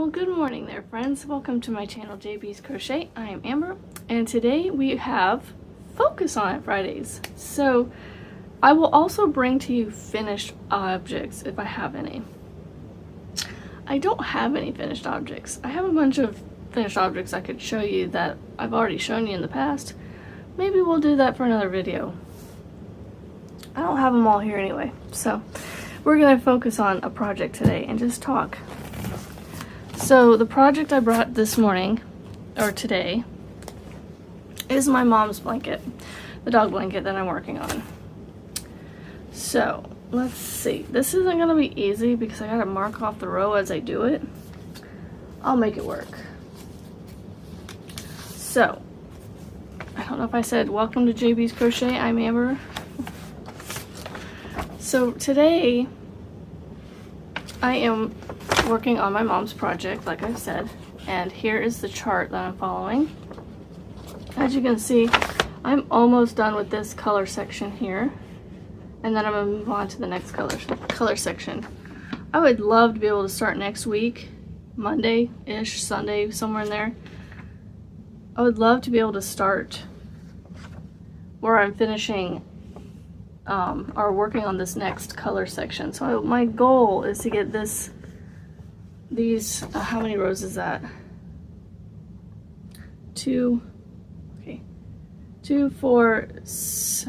Well, good morning there, friends. Welcome to my channel, JB's Crochet. I am Amber, and today we have Focus on It Fridays. So I will also bring to you finished objects if I have any. I don't have any finished objects. I have a bunch of finished objects I could show you that I've already shown you in the past. Maybe we'll do that for another video. I don't have them all here anyway, so we're going to focus on a project today and just talk. So the project I brought this morning, or today, is my mom's blanket, the dog blanket that I'm working on. So let's see, this isn't going to be easy because I got to mark off the row as I do it. I'll make it work. So, I don't know if I said welcome to JB's Crochet, I'm Amber. So today, I am working on my mom's project, like I said, and here is the chart that I'm following. As you can see, I'm almost done with this color section here, and then I'm going to move on to the next color section. I would love to be able to start next week, Monday-ish, Sunday, somewhere in there. I would love to be able to start where I'm finishing or working on this next color section. So my goal is to get these how many rows is that? 2, 4,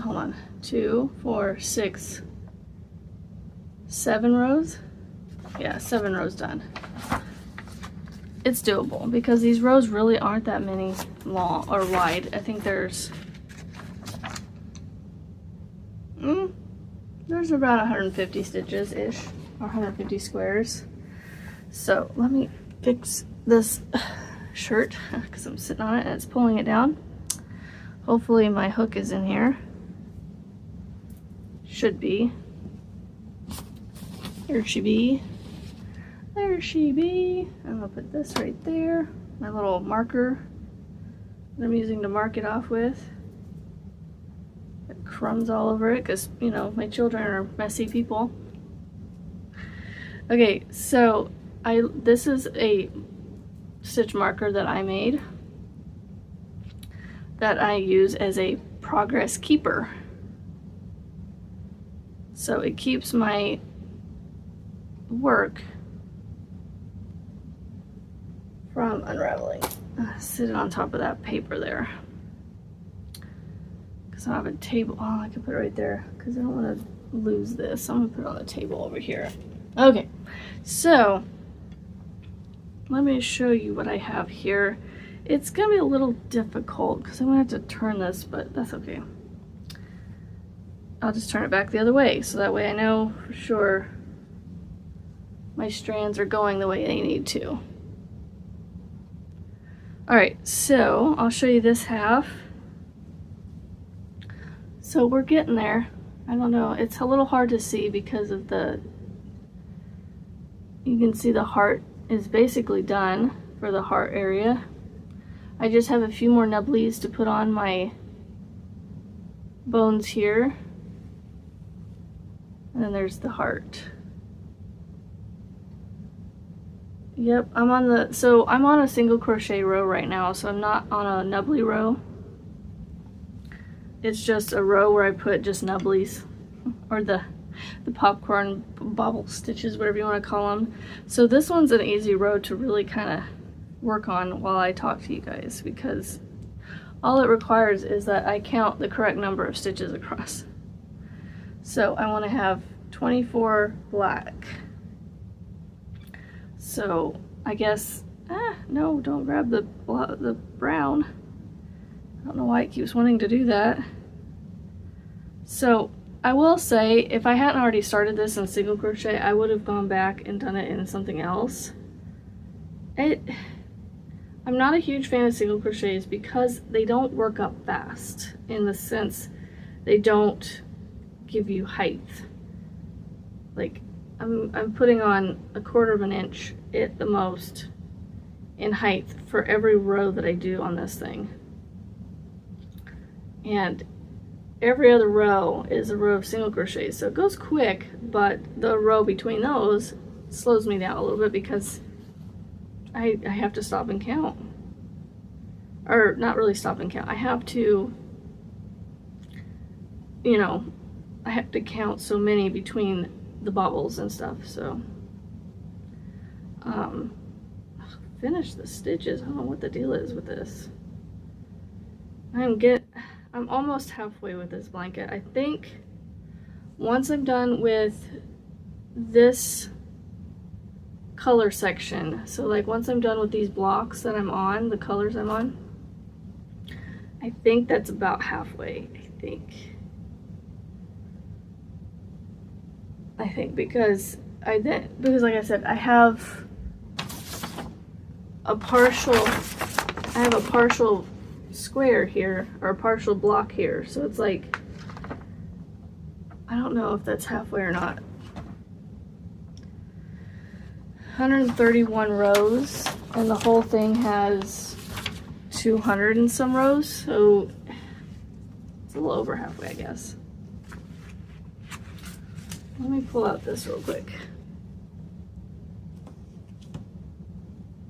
hold on, 2, 4, 6, 7 rows. Yeah, 7 rows done. It's doable because these rows really aren't that many long or wide. I think there's about 150 stitches ish, or 150 squares. So let me fix this shirt because I'm sitting on it and it's pulling it down. Hopefully my hook is in here. Should be. There she be. There she be. I'm gonna put this right there. My little marker that I'm using to mark it off with. Got crumbs all over it because, you know, my children are messy people. Okay, so this is a stitch marker that I made that I use as a progress keeper. So it keeps my work from unraveling. Sit it on top of that paper there. Because I have a table. Oh, I can put it right there because I don't want to lose this. I'm going to put it on the table over here. Okay, so let me show you what I have here. It's going to be a little difficult because I'm going to have to turn this, but that's okay. I'll just turn it back the other way so that way I know for sure my strands are going the way they need to. Alright, so I'll show you this half. So we're getting there. I don't know, it's a little hard to see because of you can see the heart is basically done for the heart area. I just have a few more nubblies to put on my bones here. And then there's the heart. Yep, I'm on a single crochet row right now, so I'm not on a nubbly row. It's just a row where I put just nubblies, or the popcorn bobble stitches, whatever you want to call them. So this one's an easy row to really kind of work on while I talk to you guys, because all it requires is that I count the correct number of stitches across. So I want to have 24 black. So I guess, no, don't grab the brown. I don't know why it keeps wanting to do that. So I will say, if I hadn't already started this in single crochet, I would have gone back and done it in something else. I'm not a huge fan of single crochets because they don't work up fast, in the sense they don't give you height. Like, I'm putting on 1/4 of an inch at the most in height for every row that I do on this thing. And every other row is a row of single crochets, so it goes quick, but the row between those slows me down a little bit because I have to stop and count. Or not really stop and count. I have to, you know, I have to count so many between the bobbles and stuff, so. Finish the stitches. I don't know what the deal is with this. I'm almost halfway with this blanket. I think once I'm done with this color section, so like once I'm done with these blocks that I'm on, the colors I'm on, I think that's about halfway, I think because like I said, I have a partial square here, or a partial block here, so it's like, I don't know if that's halfway or not. 131 rows, and the whole thing has 200 and some rows, so it's a little over halfway, I guess. Let me pull out this real quick.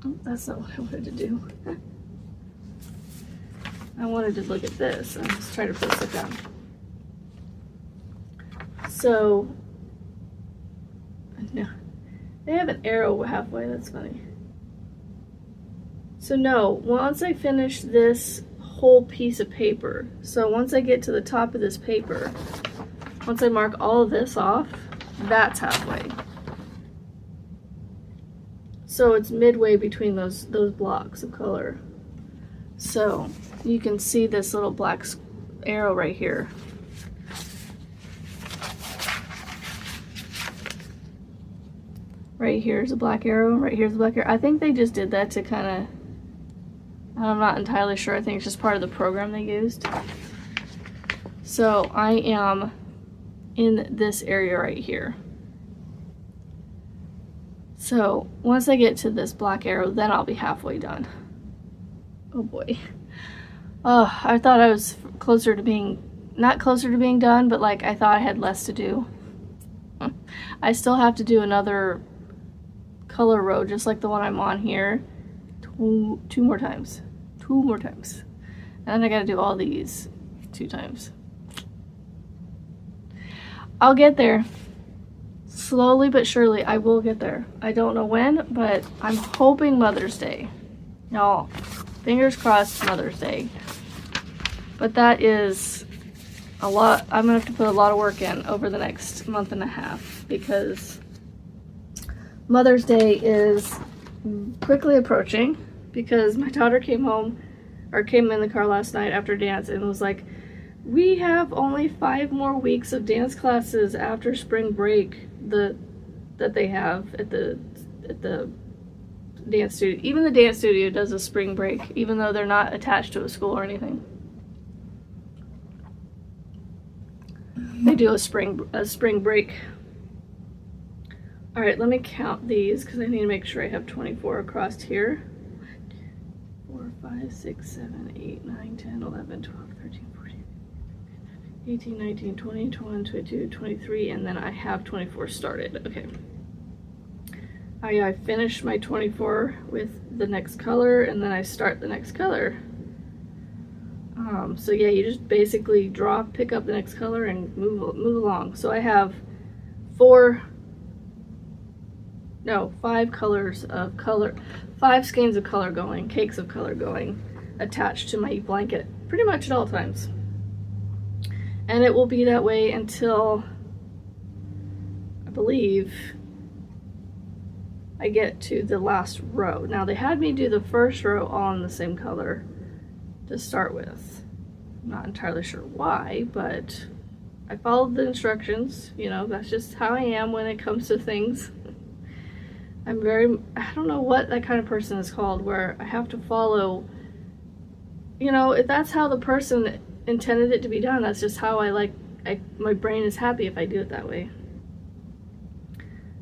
Oh, that's not what I wanted to do. I wanted to look at this. I'm just trying to put stuff down. So, no, they have an arrow halfway. That's funny. So no, once I finish this whole piece of paper, so once I get to the top of this paper, once I mark all of this off, that's halfway. So it's midway between those blocks of color. So you can see this little black arrow right here. Right here's a black arrow, right here's a black arrow. I think they just did that to kind of, I'm not entirely sure, I think it's just part of the program they used. So I am in this area right here. So once I get to this black arrow, then I'll be halfway done. Oh boy. Oh, I thought I was closer to being, not closer to being done, but like I thought I had less to do. I still have to do another color row, just like the one I'm on here, two more times. And then I gotta do all these 2 times. I'll get there. Slowly but surely, I will get there. I don't know when, but I'm hoping Mother's Day. Y'all, fingers crossed Mother's Day. But that is a lot. I'm gonna have to put a lot of work in over the next month and a half because Mother's Day is quickly approaching, because my daughter came home, or came in the car last night after dance and was like, we have only 5 more weeks of dance classes after spring break that they have at the dance studio. Even the dance studio does a spring break, even though they're not attached to a school or anything. They do a spring break. All right, let me count these because I need to make sure I have 24 across here. 4, 5, 6, 7, 8, 9, 10, 11, 12, 13, 14, 18, 19, 20, 21, 22, 23, and then I have 24 started. Okay. I finish my 24 with the next color, and then I start the next color. So yeah, you just basically pick up the next color and move along. So I have 5 colors of color, 5 skeins of color going, cakes of color going, attached to my blanket pretty much at all times. And it will be that way until, I believe, I get to the last row. Now they had me do the first row all in the same color to start with. I'm not entirely sure why, but I followed the instructions. You know, that's just how I am when it comes to things. I don't know what that kind of person is called, where I have to follow, you know, if that's how the person intended it to be done, that's just how my brain is happy if I do it that way.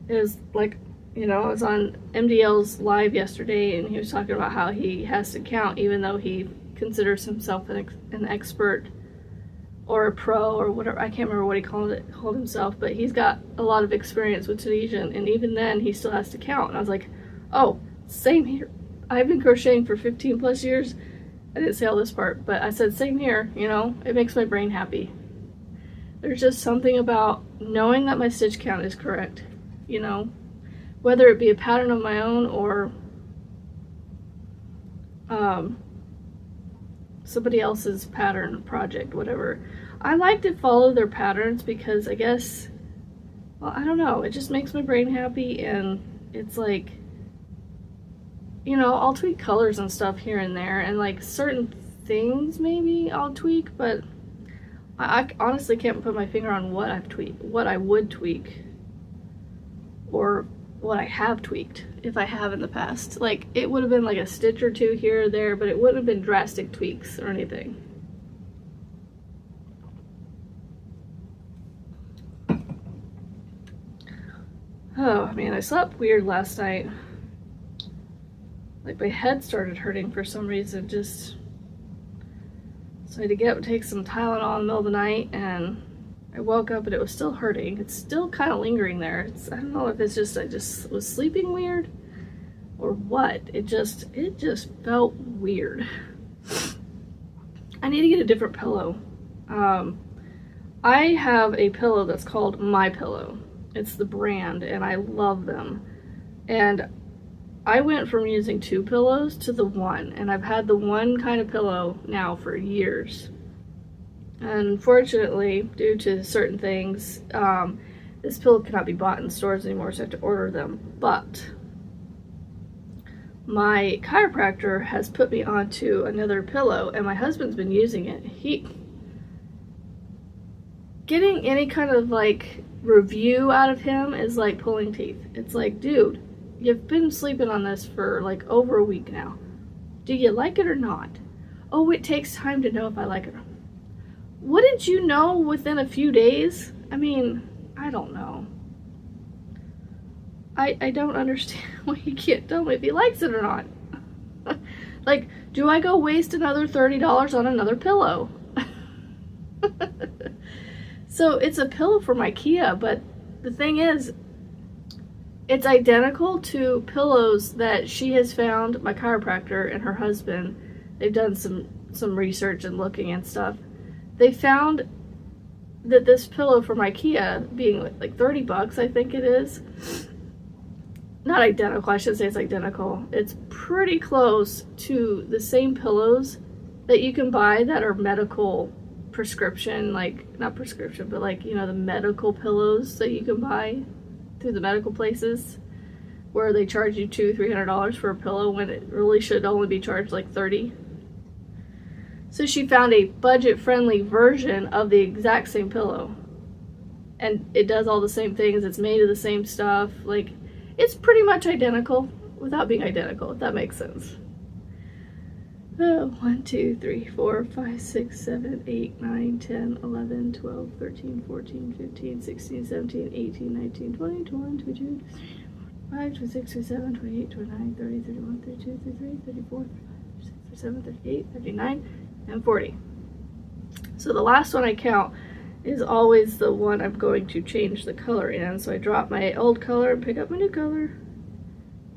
It was like, you know, I was on MDL's live yesterday and he was talking about how he has to count even though he considers himself an expert or a pro or whatever. I can't remember what he called himself, but he's got a lot of experience with Tunisian, and even then he still has to count. And I was like, oh, same here. I've been crocheting for 15 plus years. I didn't say all this part, but I said same here, you know, it makes my brain happy. There's just something about knowing that my stitch count is correct, you know, whether it be a pattern of my own or somebody else's pattern project, whatever. I like to follow their patterns because I guess, well, I don't know, it just makes my brain happy, and it's like, you know, I'll tweak colors and stuff here and there, and like certain things maybe I'll tweak, but I honestly can't put my finger on what I've tweaked, what I would tweak, or what I have tweaked, if I have in the past. Like, it would have been like a stitch or two here or there, but it wouldn't have been drastic tweaks or anything. Oh man, I slept weird last night. Like, my head started hurting for some reason, just... So I had to get up and take some Tylenol in the middle of the night, and I woke up and it was still hurting. It's still kind of lingering there. I don't know if it's just I just was sleeping weird or what. It just felt weird. I need to get a different pillow. I have a pillow that's called My Pillow. It's the brand, and I love them. And I went from using 2 pillows to the 1, and I've had the 1 kind of pillow now for years. Unfortunately, due to certain things, this pillow cannot be bought in stores anymore, so I have to order them. But my chiropractor has put me onto another pillow, and my husband's been using it. Getting any kind of like review out of him is like pulling teeth. It's like, dude, you've been sleeping on this for like over a week now. Do you like it or not? Oh, it takes time to know if I like it or not. Wouldn't you know within a few days? I mean, I don't know. I don't understand why you can't tell me if he likes it or not. Like, do I go waste another $30 on another pillow? So it's a pillow from IKEA, but the thing is, it's identical to pillows that she has found, my chiropractor and her husband. They've done some research and looking and stuff. They found that this pillow from IKEA, being like 30 bucks, I think it is. Not identical, I shouldn't say it's identical. It's pretty close to the same pillows that you can buy that are medical prescription, like, not prescription, but like, you know, the medical pillows that you can buy through the medical places where they charge you $200-300 for a pillow when it really should only be charged like $30. So she found a budget-friendly version of the exact same pillow. And it does all the same things. It's made of the same stuff. Like, it's pretty much identical without being identical, if that makes sense. 1, 2, 3, 4, 5, 6, 7, 8, 9, 10, 11, 12, 13, 14, 15, 16, 17, 18, 19, 20, 21, 22, 25, 26, 27, 28, 29, 30, 31, 32, 33, 34, 35, 36, 37, 38, 39, and 40. So the last one I count is always the one I'm going to change the color in. So I drop my old color and pick up my new color,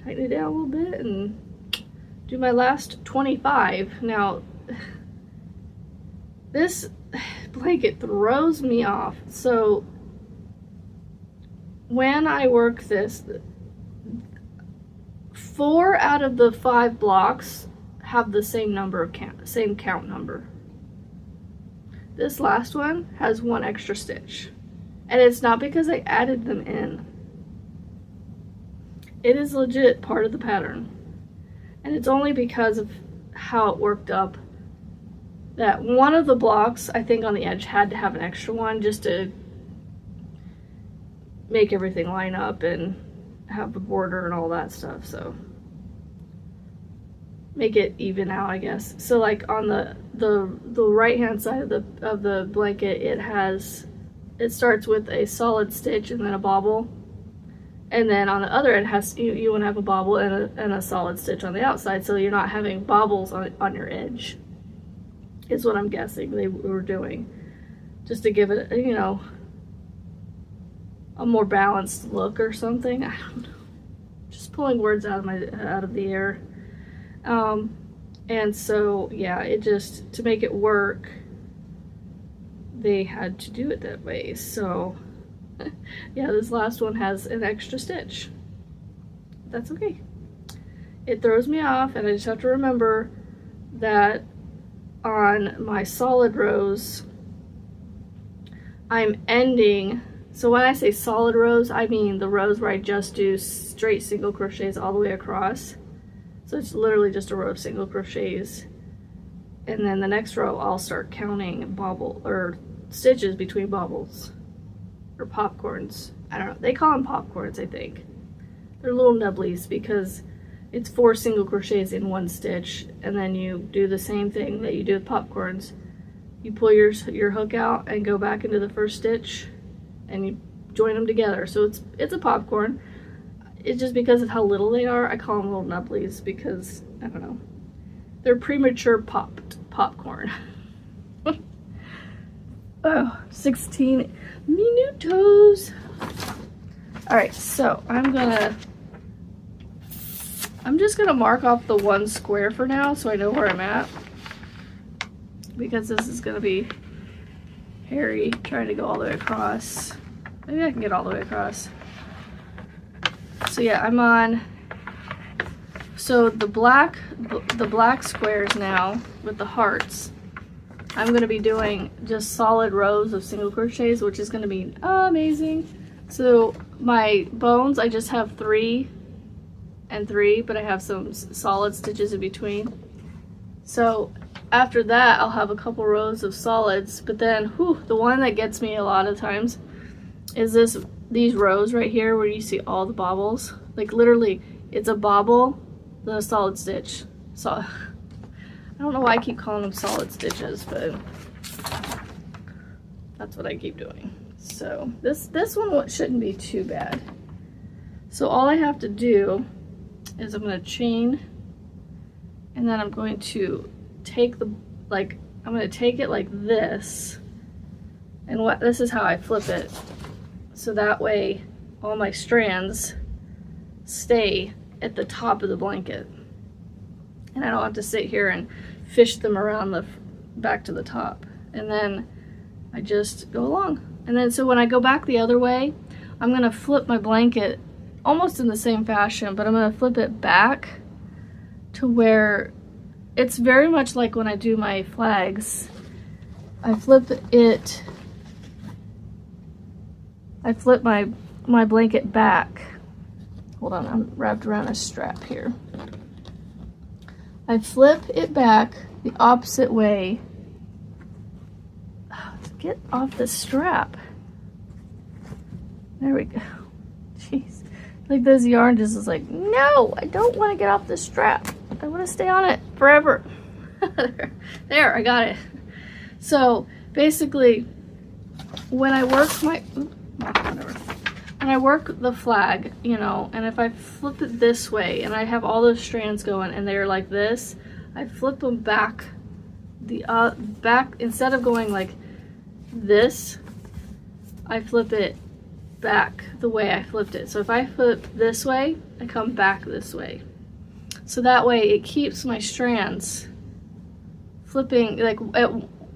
tighten it down a little bit, and do my last 25. Now, this blanket throws me off. So when I work this, 4 out of the 5 blocks have the same number of same count number. This last one has 1 extra stitch, and it's not because I added them in. It is legit part of the pattern, and it's only because of how it worked up that one of the blocks, I think on the edge, had to have an extra one just to make everything line up and have the border and all that stuff, so make it even out, I guess. So like on the right hand side of the blanket, it starts with a solid stitch and then a bobble, and then on the other end you want to have a bobble and a solid stitch on the outside, so you're not having bobbles on your edge, is what I'm guessing they were doing, just to give it, you know, a more balanced look or something. I don't know, just pulling words out of the air. And so yeah, it just, to make it work, they had to do it that way. So yeah, this last one has an extra stitch. That's okay. It throws me off, and I just have to remember that on my solid rows, I'm ending, so when I say solid rows, I mean the rows where I just do straight single crochets all the way across. So it's literally just a row of single crochets, and then the next row I'll start counting bobble or stitches between bobbles or popcorns. I don't know, they call them popcorns, I think. They're little nubblies because it's 4 single crochets in 1 stitch, and then you do the same thing that you do with popcorns. You pull your hook out and go back into the first stitch, and you join them together. So it's a popcorn. It's just because of how little they are, I call them little nubblies, because I don't know, they're premature popcorn. Oh, 16 minutos. All right, so I'm just gonna mark off the 1 square for now, so I know where I'm at, because this is gonna be hairy trying to go all the way across. Maybe I can get all the way across. So yeah, I'm on, so the black squares now with the hearts, I'm gonna be doing just solid rows of single crochets, which is gonna be amazing. So my bones, I just have 3 and 3, but I have some solid stitches in between. So after that, I'll have a couple rows of solids, but then the one that gets me a lot of times is these rows right here where you see all the bobbles. Like literally, it's a bobble, then a solid stitch. So I don't know why I keep calling them solid stitches, but that's what I keep doing. So this one shouldn't be too bad. So all I have to do is I'm going to chain, and then I'm going to take I'm going to take it like this, and this is how I flip it, so that way all my strands stay at the top of the blanket, and I don't have to sit here and fish them around back to the top. And then I just go along, and then so when I go back the other way, I'm going to flip my blanket almost in the same fashion, but I'm going to flip it back to where it's very much like when I do my flags. I flip my blanket back. Hold on, I'm wrapped around a strap here. I flip it back the opposite way. Get off the strap. There we go. Jeez. Like this yarn just is like, no, I don't want to get off the strap. I want to stay on it forever. There, I got it. So basically, when I work when I work the flag, you know, and if I flip it this way and I have all those strands going and they're like this, I flip them back back, instead of going like this, I flip it back the way I flipped it. So if I flip this way, I come back this way. So that way it keeps my strands flipping, like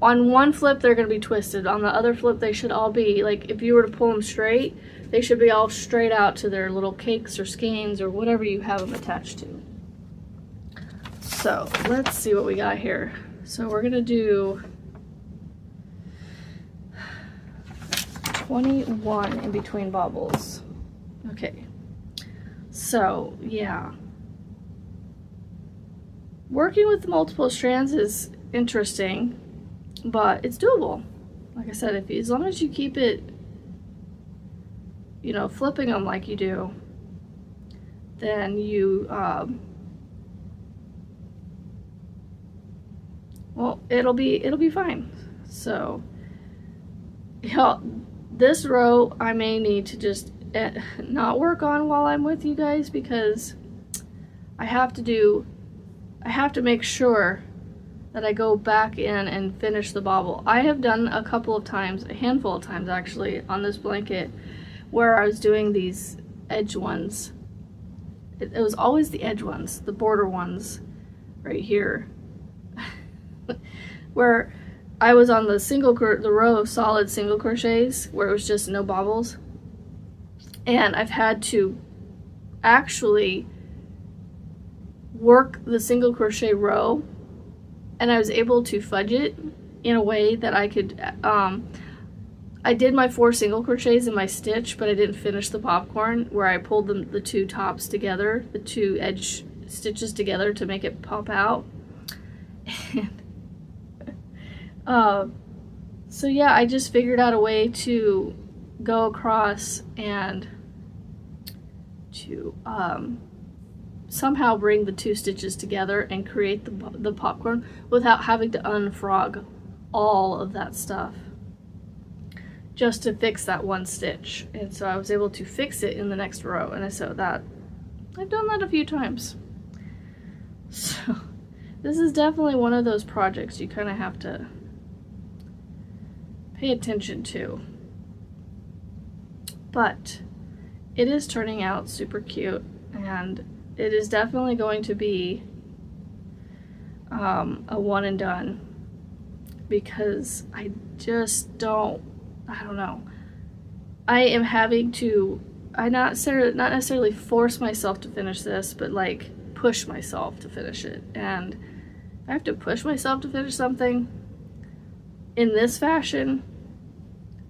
on one flip they're going to be twisted, on the other flip they should all be, like if you were to pull them straight, they should be all straight out to their little cakes or skeins or whatever you have them attached to. So let's see what we got here. So we're going to do 21 in between bobbles. Okay, so yeah, working with multiple strands is interesting, but it's doable. Like I said, as long as you keep it, you know, flipping them like you do, then you well, it'll be fine. So yeah, this row I may need to just not work on while I'm with you guys, because I have to make sure that I go back in and finish the bobble. I have done a couple of times, a handful of times actually, on this blanket where I was doing these edge ones. It was always the edge ones, the border ones, right here where I was on the row of solid single crochets where it was just no bobbles, and I've had to actually work the single crochet row, and I was able to fudge it in a way that I could I did my 4 single crochets in my stitch, but I didn't finish the popcorn where I pulled the 2 tops together, the 2 edge stitches together to make it pop out. And so yeah, I just figured out a way to go across and to somehow bring the 2 stitches together and create the popcorn without having to unfrog all of that stuff just to fix that 1 stitch. And so I was able to fix it in the next row, and so that I've done that a few times. So this is definitely one of those projects you kind of have to pay attention to, but it is turning out super cute, and it is definitely going to be a one and done, because I just don't know. I am having to, not necessarily force myself to finish this, but like push myself to finish it. And if I have to push myself to finish something in this fashion,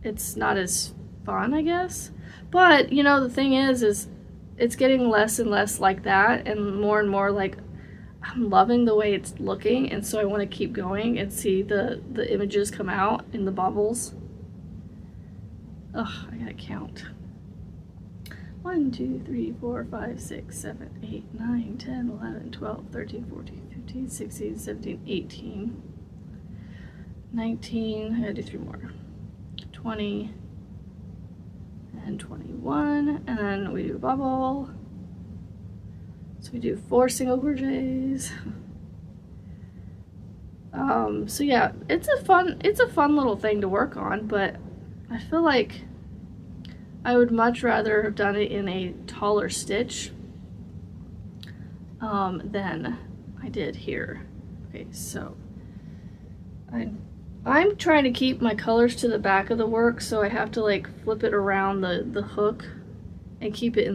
it's not as fun, I guess. But you know, the thing is it's getting less and less like that, and more like I'm loving the way it's looking, and so I want to keep going and see the images come out in the bubbles. Ugh, I gotta count. 1, 2, 3, 4, 5, 6, 7, 8, 9, 10, 11, 12, 13, 14, 15, 16, 17, 18, 19, I gotta do 3 more. 20 and 21, and then we do a bubble. So we do 4 single crochets. So yeah, it's a fun little thing to work on, but I feel like I would much rather have done it in a taller stitch than I did here. Okay, so I'm trying to keep my colors to the back of the work, so I have to like flip it around the hook and keep it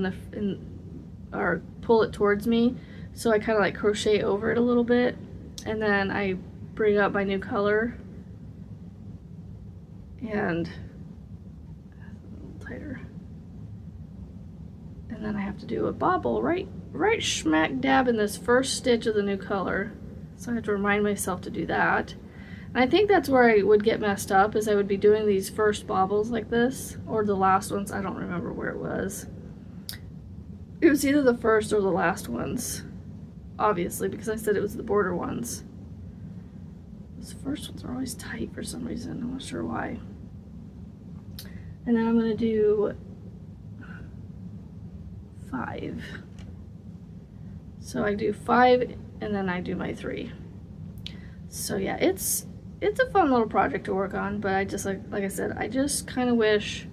or pull it towards me. So I kind of like crochet over it a little bit, and then I bring up my new color and a little tighter, and then I have to do a bobble right smack dab in this first stitch of the new color. So I have to remind myself to do that. And I think that's where I would get messed up, is I would be doing these first bobbles like this, or the last ones. I don't remember where it was. It was either the first or the last ones, obviously, because I said it was the border ones. Those first ones are always tight for some reason. I'm not sure why. And then I'm going to do 5. So I do 5, and then I do my 3. So yeah, it's a fun little project to work on, but I just, like I said, I just kind of wish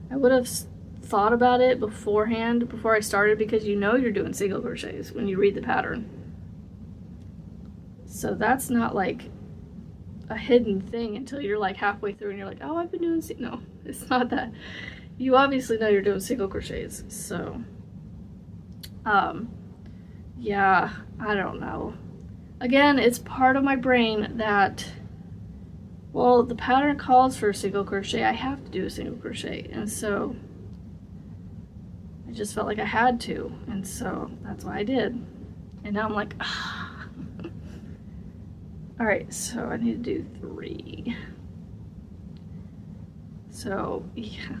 I would have thought about it beforehand, before I started, because you know you're doing single crochets when you read the pattern. So that's not like a hidden thing until you're like halfway through and you're like, oh, I've been doing no, it's not that. You obviously know you're doing single crochets. So yeah, I don't know. Again, it's part of my brain that, well, the pattern calls for a single crochet, I have to do a single crochet, and so I just felt like I had to, and so that's why I did. And now I'm like, ah. Alright, so I need to do 3. So yeah,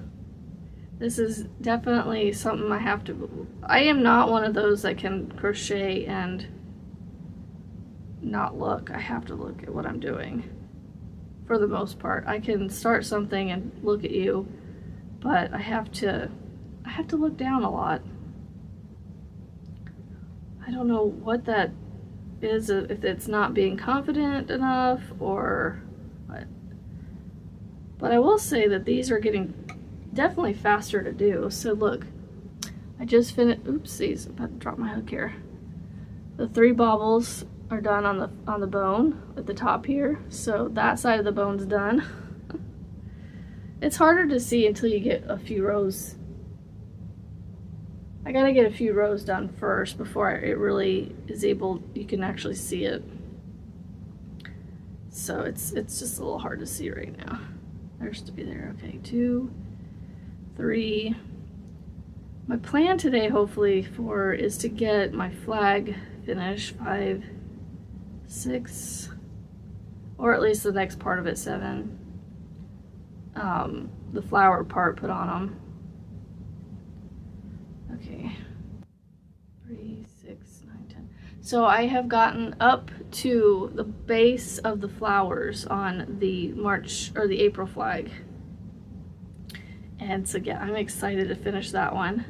this is definitely something I have to, I am not one of those that can crochet and not look. I have to look at what I'm doing for the most part. I can start something and look at you, but I have to look down a lot. I don't know what that is, if it's not being confident enough or what. But I will say that these are getting definitely faster to do. So look, I just finished, oopsies, I'm about to drop my hook here. The 3 bobbles are done on the bone at the top here. So that side of the bone's done. It's harder to see until you get a few rows. I gotta get a few rows done first before it really is able, you can actually see it. So it's just a little hard to see right now. There's to be there. Okay, 2, 3. My plan today, hopefully, is to get my flag finished. 5, 6, or at least the next part of it, 7. The flower part put on them. Okay, 3, 6, 9, 10. So I have gotten up to the base of the flowers on the April flag. And so yeah, I'm excited to finish that one.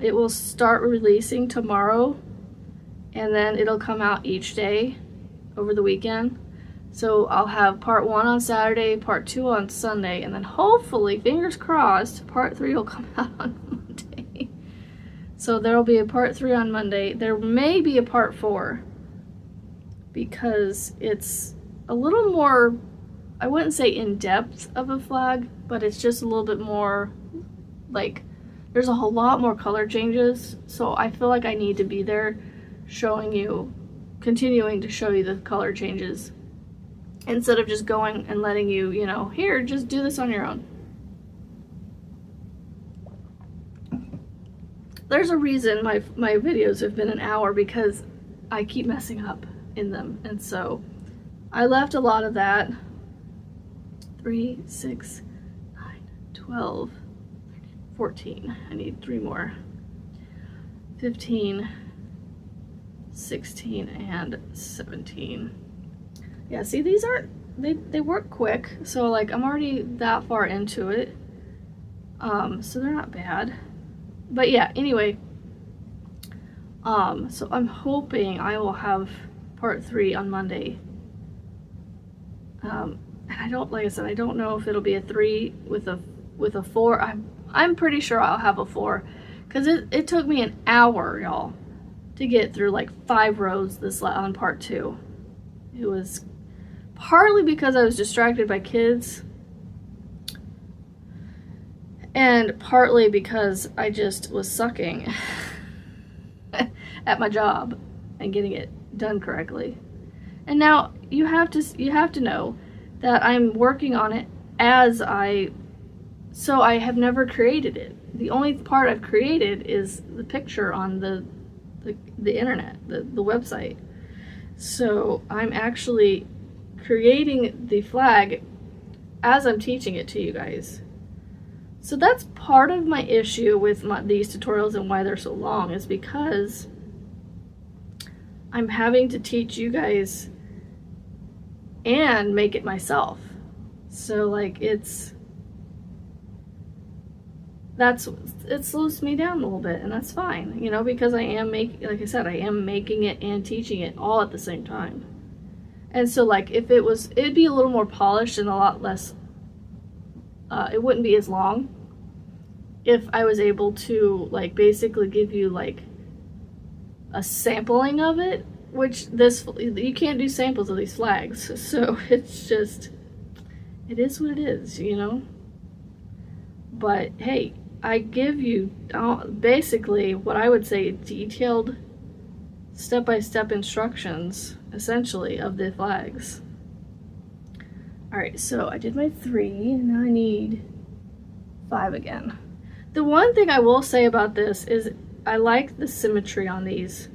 It will start releasing tomorrow, and then it'll come out each day over the weekend. So I'll have part 1 on Saturday, part 2 on Sunday, and then hopefully, fingers crossed, part 3 will come out on Monday. So there'll be a part 3 on Monday. There may be a part 4 because it's a little more, I wouldn't say in depth of a flag, but it's just a little bit more like, there's a whole lot more color changes. So I feel like I need to be there showing you, continuing to show you the color changes, instead of just going and letting you, you know, here, just do this on your own. There's a reason my videos have been an hour, because I keep messing up in them. And so I left a lot of that. 3, 6, 9, 12, 14. I need 3 more. 15, 16, and 17. Yeah, see, these aren't, they work quick, so like I'm already that far into it, so they're not bad. But yeah, anyway, so I'm hoping I will have part 3 on Monday. And I don't, like I said, I don't know if it'll be a 3 with a 4. I'm pretty sure I'll have a 4, because it took me an hour, y'all, to get through like 5 rows on part 2. It was partly because I was distracted by kids, and partly because I just was sucking at my job and getting it done correctly. And now you have to know that I'm working on it so I have never created it. The only part I've created is the picture on the internet, the website. So I'm actually creating the flag as I'm teaching it to you guys. So that's part of my issue with these tutorials and why they're so long, is because I'm having to teach you guys and make it myself. So like it slows me down a little bit, and that's fine, you know, because I am like I said, I am making it and teaching it all at the same time. And so like if it'd be a little more polished and a lot less, it wouldn't be as long if I was able to like basically give you like a sampling of it, which you can't do samples of these flags. So it's just, it is what it is, you know. But hey, I give you basically what I would say detailed step-by-step instructions, essentially, of the flags. Alright, so I did my 3, and now I need 5 again. The one thing I will say about this is I like the symmetry on these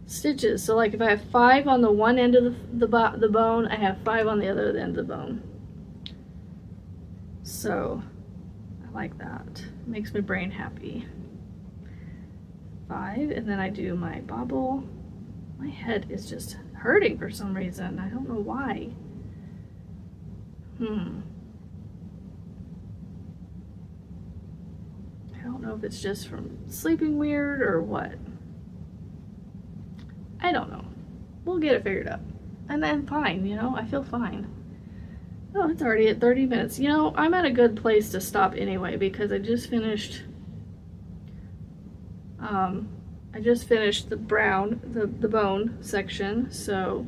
stitches. So like if I have 5 on the one end of the bone, I have 5 on the other end of the bone. So I like that. It makes my brain happy. 5, and then I do my bobble. My head is just hurting for some reason. I don't know why. I don't know if it's just from sleeping weird or what. I don't know. We'll get it figured out. And then fine, you know, I feel fine. Oh, it's already at 30 minutes. You know, I'm at a good place to stop anyway, because I just finished I just finished the brown, the bone section, so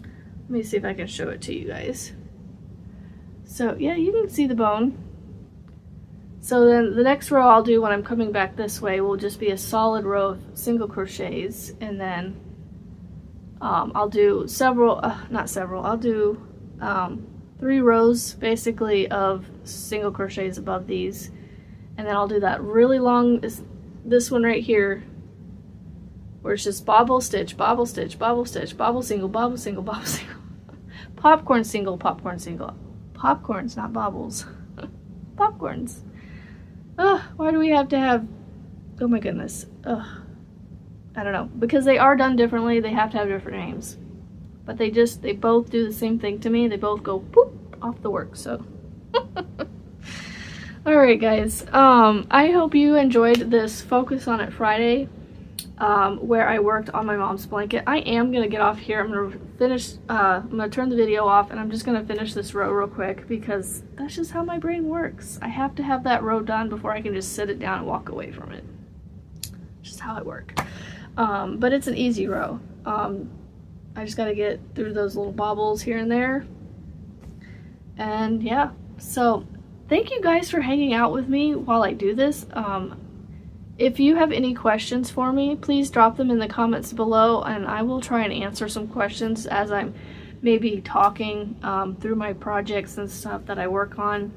let me see if I can show it to you guys. So yeah, you can see the bone. So then the next row I'll do when I'm coming back this way will just be a solid row of single crochets, and then I'll do I'll do 3 rows basically of single crochets above these, and then I'll do that really long, this one right here, where it's just bobble stitch, bobble stitch, bobble stitch, bobble single, bobble single, bobble single, popcorn single, popcorn single, popcorns, not bobbles, popcorns. Why do we have to have, oh my goodness, I don't know, because they are done differently, they have to have different names, but they both do the same thing to me. They both go poop off the work. So alright guys, I hope you enjoyed this Focus on It Friday, where I worked on my mom's blanket. I am gonna get off here. I'm gonna turn the video off, and I'm just gonna finish this row real quick because that's just how my brain works. I have to have that row done before I can just sit it down and walk away from it. It's just how I work. But it's an easy row. I just gotta get through those little bobbles here and there. And yeah, so thank you guys for hanging out with me while I do this. If you have any questions for me, please drop them in the comments below, and I will try and answer some questions as I'm maybe talking through my projects and stuff that I work on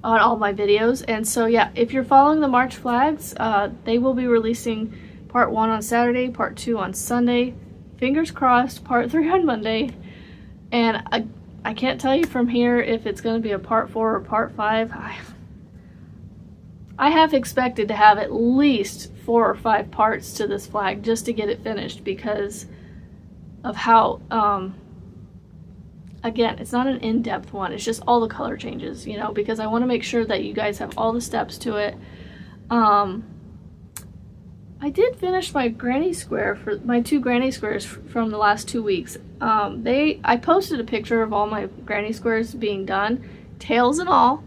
all my videos. And so yeah, if you're following the March flags, they will be releasing part 1 on Saturday, part 2 on Sunday, fingers crossed, part 3 on Monday. And I can't tell you from here if it's going to be a part 4 or part 5. I have expected to have at least 4 or 5 parts to this flag just to get it finished, because of how, again, it's not an in-depth one, it's just all the color changes, you know, because I want to make sure that you guys have all the steps to it. I did finish my granny square, for my 2 granny squares from the last 2 weeks. I posted a picture of all my granny squares being done, tails and all,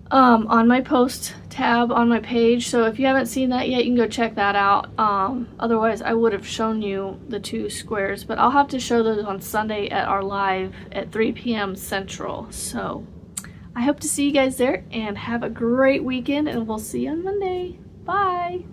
on my post tab on my page. So if you haven't seen that yet, you can go check that out. Otherwise I would have shown you the 2 squares, but I'll have to show those on Sunday at our live at 3 p.m. Central. So I hope to see you guys there, and have a great weekend, and we'll see you on Monday. Bye!